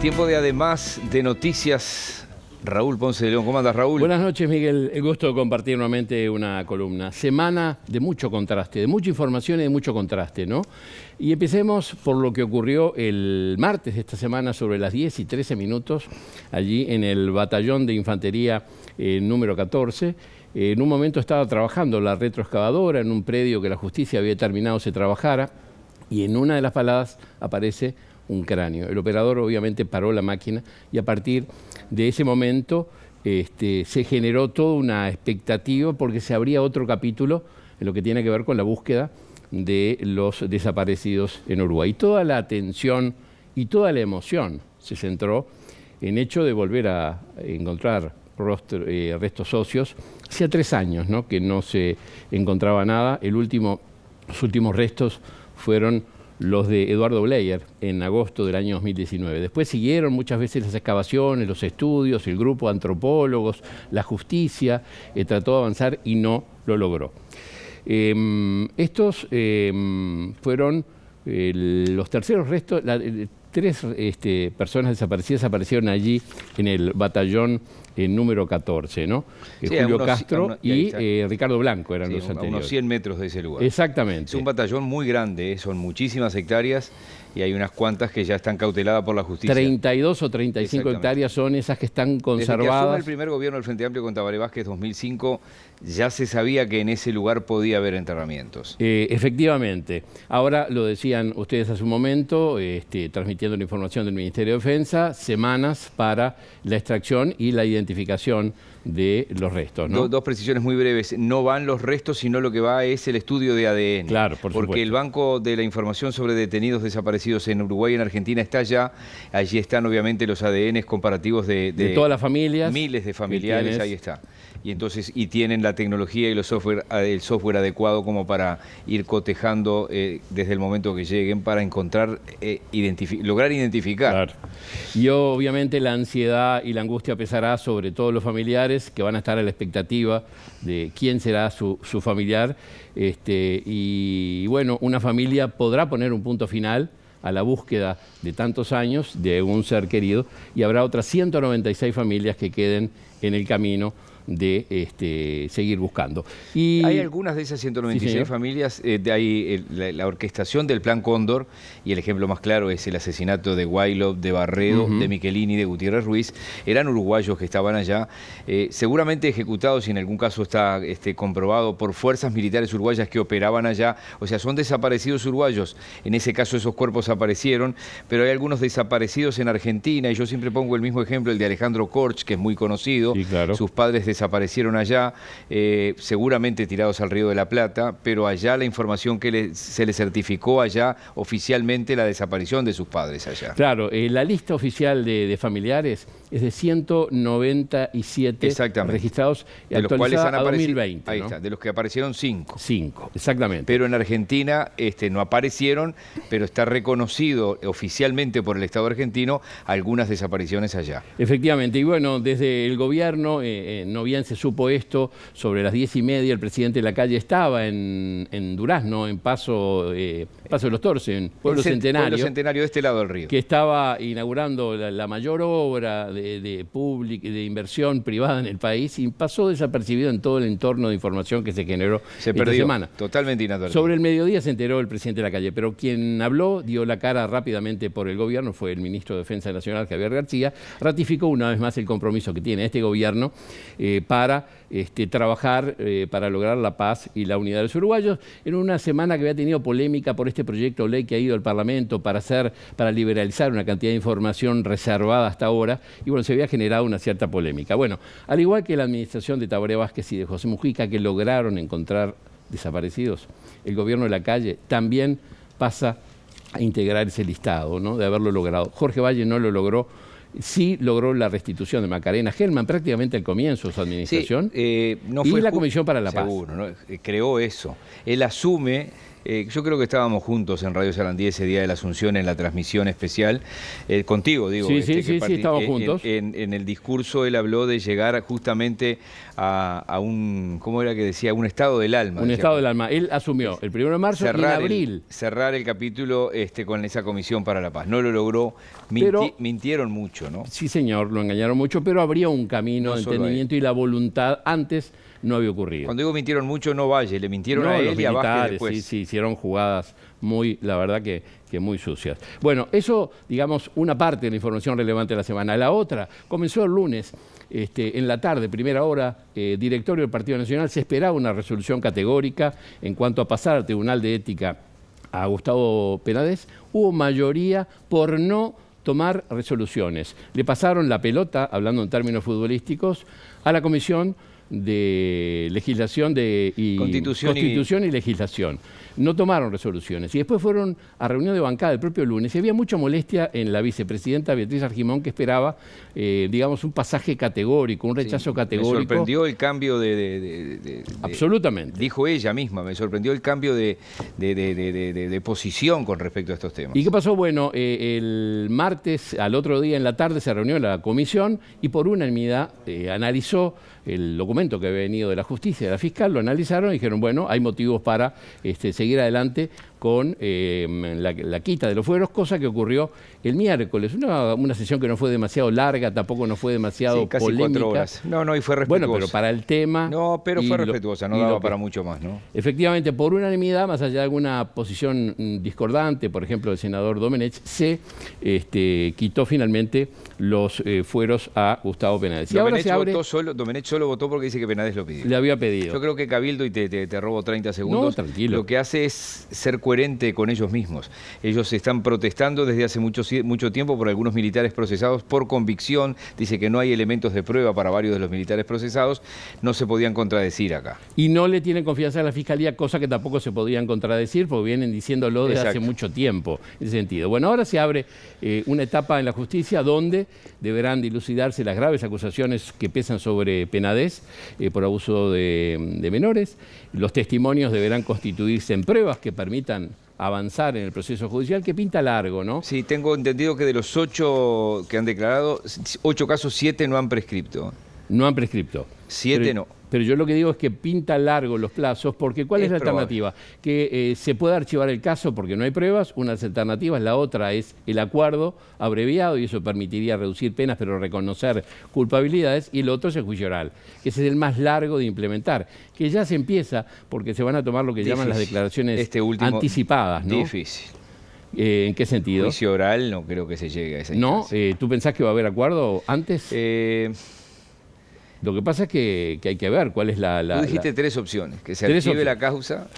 Tiempo de además de noticias. Raúl Ponce de León, ¿cómo andas, Raúl? Buenas noches, Miguel. El gusto de compartir nuevamente una columna. Semana de mucho contraste, de mucha información y de mucho contraste, ¿no? Y empecemos por lo que ocurrió el martes de esta semana sobre las 10 y 13 minutos, allí en el batallón de infantería número 14. En un momento estaba trabajando la retroexcavadora en un predio que la justicia había determinado se trabajara, y en una de las paladas aparece un cráneo. El operador obviamente paró la máquina y a partir de ese momento se generó toda una expectativa porque se abría otro capítulo en lo que tiene que ver con la búsqueda de los desaparecidos en Uruguay. Y toda la atención y toda la emoción se centró en hecho de volver a encontrar restos óseos. Hacía 3 años, ¿no?, que no se encontraba nada. Los últimos restos fueron los de Eduardo Bleyer en agosto del año 2019. Después siguieron muchas veces las excavaciones, los estudios, el grupo de antropólogos, la justicia trató de avanzar y no lo logró. Estos fueron los terceros restos. 3 personas desaparecidas aparecieron allí en el batallón número 14, ¿no? Sí, Julio Castro y Ricardo Blanco eran los anteriores. A unos 100 metros de ese lugar. Exactamente. Es un batallón muy grande, son muchísimas hectáreas y hay unas cuantas que ya están cauteladas por la justicia. 32 o 35 hectáreas son esas que están conservadas. Desde que asume el primer gobierno del Frente Amplio con Tabaré Vázquez 2005, ya se sabía que en ese lugar podía haber enterramientos. Efectivamente. Ahora lo decían ustedes hace un momento, transmitiendo la información del Ministerio de Defensa, semanas para la extracción y la identificación de los restos, ¿no? Dos precisiones muy breves. No van los restos, sino lo que va es el estudio de ADN. Claro, por supuesto. Porque el Banco de la Información sobre Detenidos Desaparecidos en Uruguay y en Argentina está allá. Allí están obviamente los ADN comparativos de todas las familias. Miles de familiares, ahí está. Y entonces, tienen la tecnología y el software adecuado como para ir cotejando desde el momento que lleguen para encontrar, lograr identificar. Claro. Y obviamente la ansiedad y la angustia pesará sobre todos los familiares que van a estar a la expectativa de quién será su familiar. Y bueno, una familia podrá poner un punto final a la búsqueda de tantos años de un ser querido y habrá otras 196 familias que queden en el camino de seguir buscando. Y hay algunas de esas 196 sí, familias, de ahí la orquestación del Plan Cóndor, y el ejemplo más claro es el asesinato de Guaylov, de Barredo, de Michelini, de Gutiérrez Ruiz. Eran uruguayos que estaban allá, seguramente ejecutados, y en algún caso está comprobado, por fuerzas militares uruguayas que operaban allá. O sea, son desaparecidos uruguayos. En ese caso esos cuerpos aparecieron, pero hay algunos desaparecidos en Argentina, y yo siempre pongo el mismo ejemplo, el de Alejandro Korch, que es muy conocido. Sí, claro. Sus padres desaparecieron allá, seguramente tirados al Río de la Plata, pero allá la información que se le certificó allá oficialmente la desaparición de sus padres allá. Claro, la lista oficial de familiares es de 197 registrados, de los cuales han aparecido 2020. Ahí ¿no? está, de los que aparecieron 5. 5, exactamente. Pero en Argentina no aparecieron, pero está reconocido oficialmente por el Estado argentino algunas desapariciones allá. Efectivamente, y bueno, desde el gobierno, no bien se supo esto, sobre las 10:30 el presidente Lacalle estaba en Durazno, en Paso de los Toros, en Pueblo Centenario. Pueblo Centenario de este lado del río. Que estaba inaugurando la mayor obra de inversión privada en el país, y pasó desapercibido en todo el entorno de información que se generó esta semana. Totalmente inadvertido. Sobre el mediodía se enteró el presidente Lacalle, pero quien habló, dio la cara rápidamente por el gobierno, fue el ministro de Defensa Nacional, Javier García. Ratificó una vez más el compromiso que tiene este gobierno para trabajar para lograr la paz y la unidad de los uruguayos, en una semana que había tenido polémica por este proyecto de ley que ha ido al Parlamento para liberalizar una cantidad de información reservada hasta ahora, y bueno, se había generado una cierta polémica. Bueno, al igual que la administración de Tabaré Vázquez y de José Mujica, que lograron encontrar desaparecidos, el gobierno de Lacalle también pasa a integrar ese listado, ¿no?, de haberlo logrado. Jorge Valle no lo logró. Sí logró la restitución de Macarena Gelman prácticamente al comienzo de su administración, no fue y la Comisión para la Paz. Seguro, ¿no? Creó eso. Él asume Yo creo que estábamos juntos en Radio Sarandí ese día de la Asunción en la transmisión especial, contigo, digo. Sí, sí, estábamos juntos. En el discurso él habló de llegar justamente a un, ¿cómo era que decía? Un estado del alma. Un estado del alma. Él asumió el 1 de marzo y en abril. Cerrar el capítulo con esa Comisión para la Paz. No lo logró, mintieron mucho, ¿no? Sí, señor, lo engañaron mucho, pero habría un camino de entendimiento y la voluntad antes no había ocurrido. Cuando digo mintieron mucho, no Valle, le mintieron a él y a Vázquez después. Sí, hicieron jugadas muy, la verdad que muy sucias. Bueno, eso, digamos, una parte de la información relevante de la semana. La otra comenzó el lunes, en la tarde, primera hora, directorio del Partido Nacional, se esperaba una resolución categórica en cuanto a pasar al Tribunal de Ética a Gustavo Penades. Hubo mayoría por no tomar resoluciones. Le pasaron la pelota, hablando en términos futbolísticos, a la Comisión de Legislación Constitución y Legislación. No tomaron resoluciones y después fueron a reunión de bancada el propio lunes y había mucha molestia en la vicepresidenta Beatriz Argimón, que esperaba, digamos, un pasaje categórico, un rechazo categórico. Me sorprendió el cambio absolutamente. Dijo ella misma, me sorprendió el cambio de posición con respecto a estos temas. ¿Y qué pasó? Bueno, el martes, al otro día en la tarde, se reunió la comisión y por unanimidad analizó el documento que había venido de la justicia, de la fiscal, lo analizaron y dijeron, bueno, hay motivos para seguir adelante con la quita de los fueros, cosa que ocurrió el miércoles. Una sesión que no fue demasiado larga, tampoco no fue demasiado casi polémica. 4 horas. No, y fue respetuosa. Bueno, pero para el tema... No, pero fue respetuosa, no daba para mucho más, ¿no? Efectivamente, por unanimidad, más allá de alguna posición discordante, por ejemplo, del senador Domenech, se quitó finalmente los fueros a Gustavo Penades. Y ahora se abre... Domenech solo votó porque dice que Penades lo pidió. Le había pedido. Yo creo que Cabildo, y te robo 30 segundos, no, tranquilo, lo que hace es ser coherente con ellos mismos. Ellos están protestando desde hace mucho tiempo por algunos militares procesados por convicción. Dice que no hay elementos de prueba para varios de los militares procesados. No se podían contradecir acá. Y no le tienen confianza a la Fiscalía, cosa que tampoco se podían contradecir porque vienen diciéndolo desde hace mucho tiempo, en ese sentido. Bueno, ahora se abre una etapa en la justicia donde deberán dilucidarse las graves acusaciones que pesan sobre Penades por abuso de menores. Los testimonios deberán constituirse en pruebas que permitan avanzar en el proceso judicial, que pinta largo, ¿no? Sí, tengo entendido que de los 8 que han declarado, 8 casos, 7 no han prescripto. No han prescripto. 7 no. Pero yo lo que digo es que pinta largo los plazos, porque ¿cuál es la alternativa? Que se pueda archivar el caso porque no hay pruebas, una de las alternativas, la otra es el acuerdo abreviado, y eso permitiría reducir penas pero reconocer culpabilidades, y el otro es el juicio oral, que ese es el más largo de implementar, que ya se empieza porque se van a tomar lo que llaman las declaraciones anticipadas, ¿no? Difícil. ¿En qué sentido? Juicio oral no creo que se llegue a esa instancia. ¿No? ¿Tú pensás que va a haber acuerdo antes? Lo que pasa es que hay que ver cuál es Tú dijiste 3 opciones, que se archive la causa,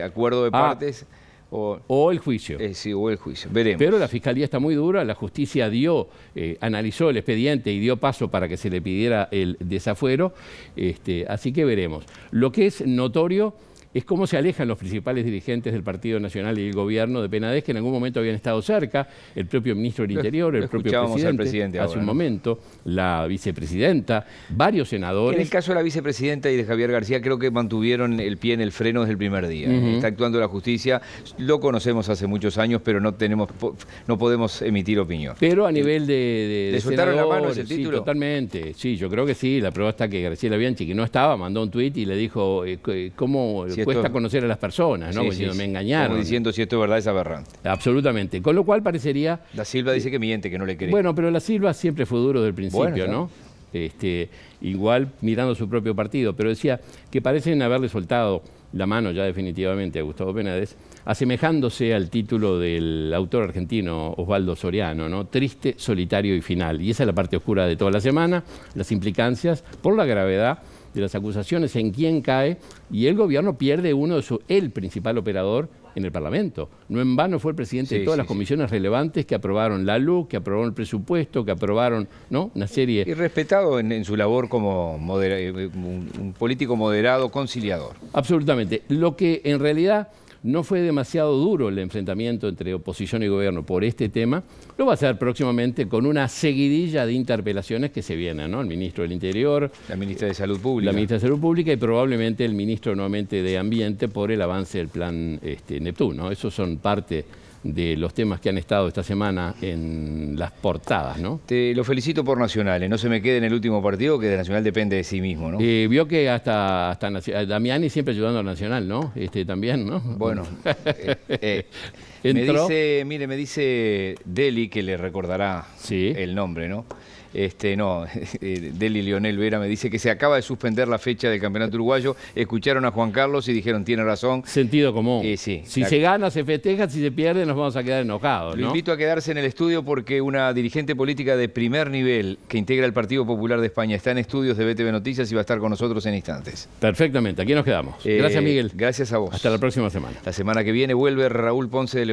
acuerdo de partes o el juicio. Sí, o el juicio, veremos. Pero la Fiscalía está muy dura, la justicia analizó el expediente y dio paso para que se le pidiera el desafuero, así que veremos. Lo que es notorio es cómo se alejan los principales dirigentes del Partido Nacional y el gobierno de Penades, que en algún momento habían estado cerca, el propio ministro del Interior, el propio presidente hace un momento, la vicepresidenta, varios senadores. En el caso de la vicepresidenta y de Javier García, creo que mantuvieron el pie en el freno desde el primer día. Está actuando la justicia, lo conocemos hace muchos años, pero no podemos emitir opinión. Pero a nivel de ¿Le soltaron la mano ese título? Sí, totalmente. Sí, yo creo que sí. La prueba está que Graciela Bianchi, que no estaba, mandó un tuit y le dijo cómo... cuesta conocer a las personas, ¿no? Diciendo, me engañaron. Como diciendo, si esto es verdad, es aberrante. Absolutamente. Con lo cual parecería... Da Silva dice que miente, que no le cree. Bueno, pero Da Silva siempre fue duro del principio, ¿no? Igual mirando su propio partido, pero decía que parecen haberle soltado la mano ya definitivamente a Gustavo Penades, asemejándose al título del autor argentino Osvaldo Soriano, ¿no? Triste, solitario y final. Y esa es la parte oscura de toda la semana, las implicancias por la gravedad de las acusaciones, en quién cae, y el gobierno pierde el principal operador en el Parlamento. No en vano fue el presidente de todas las comisiones relevantes que aprobaron la LUC, que aprobaron el presupuesto, que aprobaron, ¿no?, una serie... Y respetado en su labor como un político moderado, conciliador. Absolutamente. Lo que en realidad no fue demasiado duro el enfrentamiento entre oposición y gobierno por este tema, lo va a hacer próximamente con una seguidilla de interpelaciones que se vienen, ¿no? El ministro del Interior, la ministra de Salud Pública. La ministra de Salud Pública y probablemente el ministro nuevamente de Ambiente por el avance del plan Neptuno. Esos son parte de los temas que han estado esta semana en las portadas, ¿no? Te lo felicito por Nacional, no se me quede en el último partido, que de Nacional depende de sí mismo, ¿no? Vio que hasta Damiani siempre ayudando a Nacional, ¿no? También, ¿no? Bueno, me dice Deli, que le recordará el nombre, ¿no? Deli Leonel Vera me dice que se acaba de suspender la fecha del campeonato uruguayo. Escucharon a Juan Carlos y dijeron, tiene razón. Sentido común. Sí, si se gana, se festeja, si se pierde, nos vamos a quedar enojados, ¿no? Lo invito a quedarse en el estudio porque una dirigente política de primer nivel que integra el Partido Popular de España está en estudios de BTV Noticias y va a estar con nosotros en instantes. Perfectamente, aquí nos quedamos. Gracias, Miguel. Gracias a vos. Hasta la próxima semana. La semana que viene vuelve Raúl Ponce de León.